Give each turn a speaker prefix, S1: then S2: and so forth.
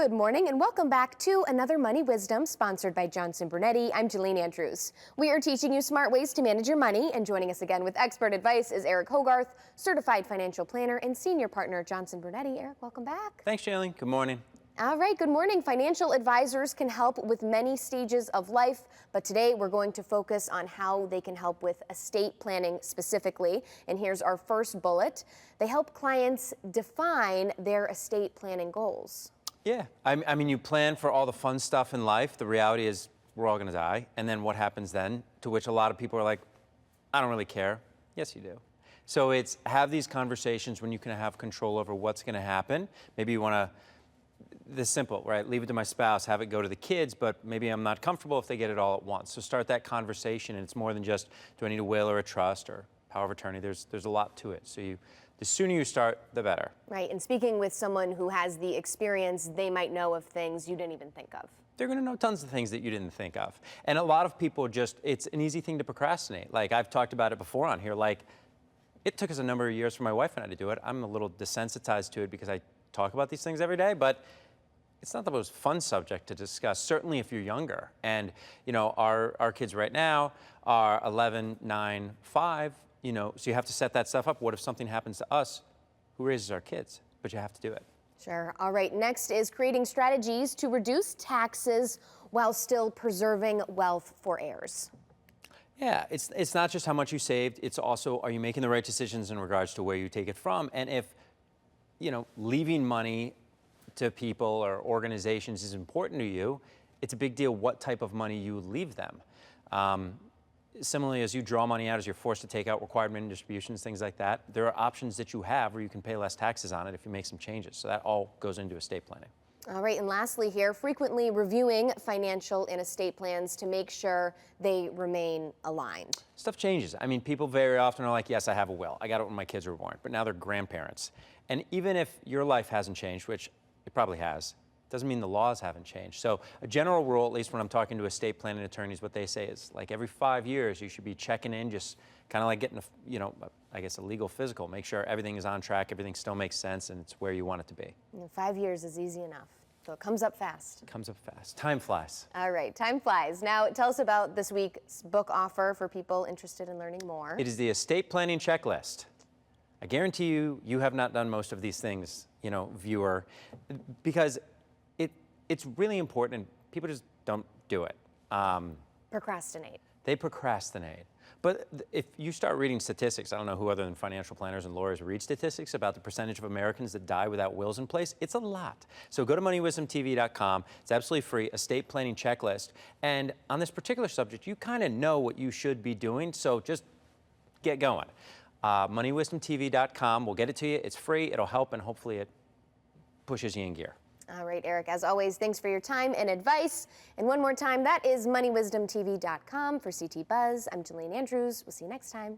S1: Good morning and welcome back to another Money Wisdom sponsored by Johnson Brunetti. I'm Jalene Andrews. We are teaching you smart ways to manage your money, and joining us again with expert advice is Eric Hogarth, certified financial planner and senior partner at Johnson Brunetti. Eric, welcome back.
S2: Thanks, Jalene. Good morning.
S1: All right, good morning. Financial advisors can help with many stages of life, but today we're going to focus on how they can help with estate planning specifically. And here's our first bullet. They help clients define their estate planning goals.
S2: Yeah, I mean, you plan for all the fun stuff in life. The reality is we're all going to die. And then what happens then? To which a lot of people are like, I don't really care. Yes, you do. So it's have these conversations when you can have control over what's going to happen. Maybe you want to, this simple, right? Leave it to my spouse, have it go to the kids, but maybe I'm not comfortable if they get it all at once. So start that conversation, and it's more than just, do I need a will or a trust or power of attorney? There's a lot to it. So the sooner you start, the better.
S1: Right, and speaking with someone who has the experience, they might know of things you didn't even think of.
S2: They're going to know tons of things that you didn't think of. And a lot of people it's an easy thing to procrastinate. Like I've talked about it before on here, like it took us a number of years for my wife and I to do it. I'm a little desensitized to it because I talk about these things every day, but it's not the most fun subject to discuss, certainly if you're younger. And, you know, our kids right now are 11, 9, 5, you know, so you have to set that stuff up. What if something happens to us? Who raises our kids? But you have to do it.
S1: Sure. All right. Next is creating strategies to reduce taxes while still preserving wealth for heirs.
S2: Yeah, it's not just how much you saved. It's also, are you making the right decisions in regards to where you take it from? And if, you know, leaving money to people or organizations is important to you, it's a big deal what type of money you leave them. Similarly, as you draw money out, as you're forced to take out required minimum distributions, things like that, there are options that you have where you can pay less taxes on it if you make some changes. So that all goes into estate planning.
S1: All right, and lastly here, frequently reviewing financial and estate plans to make sure they remain aligned.
S2: Stuff changes. I mean, people very often are like, yes, I have a will. I got it when my kids were born, but now they're grandparents. And even if your life hasn't changed, which it probably has, doesn't mean the laws haven't changed. So a general rule, at least when I'm talking to estate planning attorneys, what they say is like every 5 years, you should be checking in, just kind of like getting a, you know, I guess a legal physical, make sure everything is on track, everything still makes sense, and it's where you want it to be.
S1: 5 years is easy enough. So it comes up fast.
S2: It comes up fast. Time flies.
S1: All right, time flies. Now tell us about this week's book offer for people interested in learning more.
S2: It is the estate planning checklist. I guarantee you have not done most of these things, you know, viewer, because it's really important and people just don't do it.
S1: Procrastinate.
S2: They procrastinate. But if you start reading statistics, I don't know who other than financial planners and lawyers read statistics about the percentage of Americans that die without wills in place. It's a lot. So go to moneywisdomtv.com. It's absolutely free, estate planning checklist. And on this particular subject, you kind of know what you should be doing, so just get going. moneywisdomtv.com. We'll get it to you. It's free. It'll help, and hopefully it pushes you in gear.
S1: All right, Eric, as always, thanks for your time and advice. And one more time, that is moneywisdomtv.com. For CT Buzz, I'm Jalene Andrews. We'll see you next time.